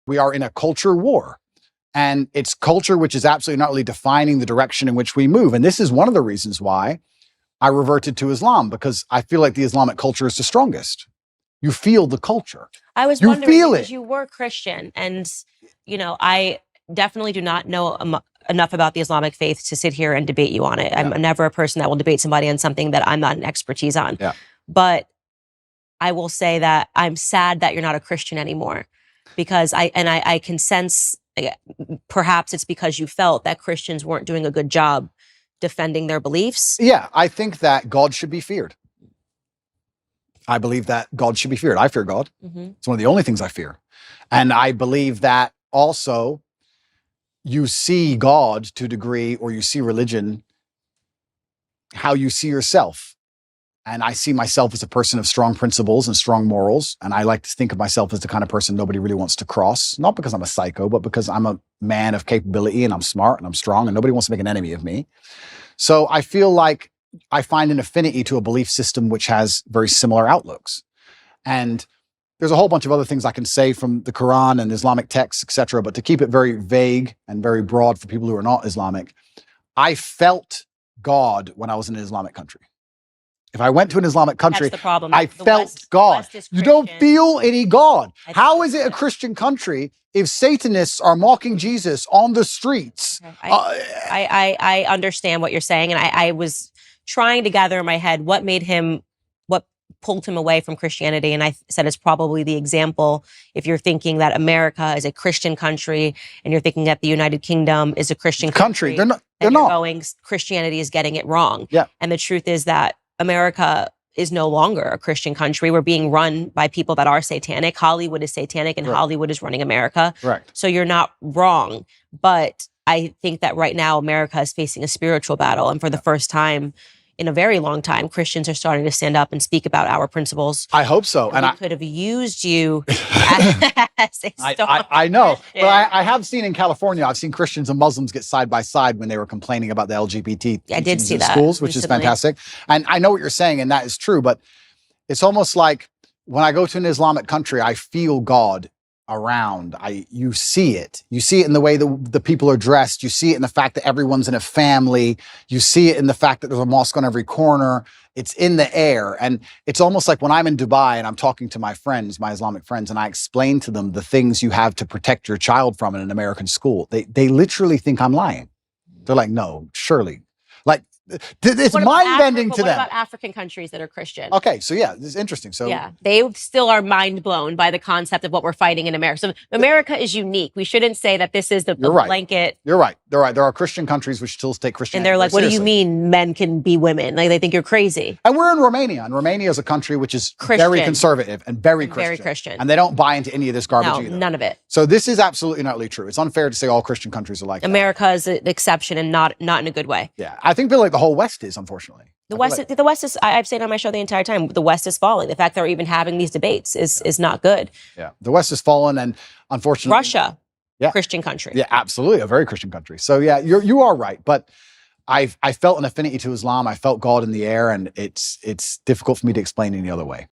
We are in a culture war. And it's culture which is absolutely not really defining the direction in which we move. And this is one of the reasons why I reverted to Islam, because I feel like the Islamic culture is the strongest. You feel the culture. I was wondering, because you were Christian, and I definitely do not know enough about the Islamic faith to sit here and debate you on it. Yeah. I'm never a person that will debate somebody on something that I'm not an expertise on. Yeah. But I will say that I'm sad that you're not a Christian anymore, because I can sense, perhaps it's because you felt that Christians weren't doing a good job defending their beliefs. Yeah, I think that God should be feared. I believe that God should be feared. I fear God. Mm-hmm. It's one of the only things I fear. And I believe that also you see God to a degree, or you see religion, how you see yourself. And I see myself as a person of strong principles and strong morals. And I like to think of myself as the kind of person nobody really wants to cross, not because I'm a psycho, but because I'm a man of capability and I'm smart and I'm strong and nobody wants to make an enemy of me. So I feel like I find an affinity to a belief system which has very similar outlooks. And there's a whole bunch of other things I can say from the Quran and Islamic texts, etc. But to keep it very vague and very broad for people who are not Islamic, I felt God when I was in an Islamic country. If I went to an Islamic country, that's the problem. I felt God. You don't feel any God. How is it a Christian country if Satanists are mocking Jesus on the streets? Okay. I understand what you're saying. And I was trying to gather in my head what pulled him away from Christianity. And I said it's probably the example. If you're thinking that America is a Christian country and you're thinking that the United Kingdom is a Christian country, they're not. Christianity is getting it wrong. Yeah. And the truth is that America is no longer a Christian country. We're being run by people that are satanic. Hollywood is satanic, and Hollywood is running America. Right. So you're not wrong. But I think that right now America is facing a spiritual battle. And for the first time in a very long time, Christians are starting to stand up and speak about our principles. I hope so. And I could have used you as a star. I know. But I have seen in California, I've seen Christians and Muslims get side by side when they were complaining about the LGBT I did see that schools, which is fantastic. And I know what you're saying, and that is true. But it's almost like when I go to an Islamic country, I feel God around. You see it. You see it in the way the people are dressed. You see it in the fact that everyone's in a family. You see it in the fact that there's a mosque on every corner. It's in the air. And it's almost like when I'm in Dubai and I'm talking to my friends, my Islamic friends, and I explain to them the things you have to protect your child from in an American school. They literally think I'm lying. They're like, no, surely. Like, it's mind-bending to them. What about African countries that are Christian? Okay, so yeah, this is interesting. So yeah, they still are mind-blown by the concept of what we're fighting in America. So America is unique. We shouldn't say that this is the blanket. You're right. They're right. There are Christian countries which still take Christianity. And they're like, what do you mean men can be women? Like, they think you're crazy. And we're in Romania. And Romania is a country which is very conservative and very Christian. Very Christian. And they don't buy into any of this garbage either. None of it. So this is absolutely not really true. It's unfair to say all Christian countries are like that. America is an exception, and not in a good way. Yeah. I think like the whole West is, unfortunately. The West is, I've said on my show the entire time, the West is falling. The fact that we're even having these debates is not good. Yeah. The West has fallen, and unfortunately. Russia, Christian country. Yeah, absolutely. A very Christian country. So yeah, you are right. But I felt an affinity to Islam. I felt God in the air, and it's difficult for me to explain any other way.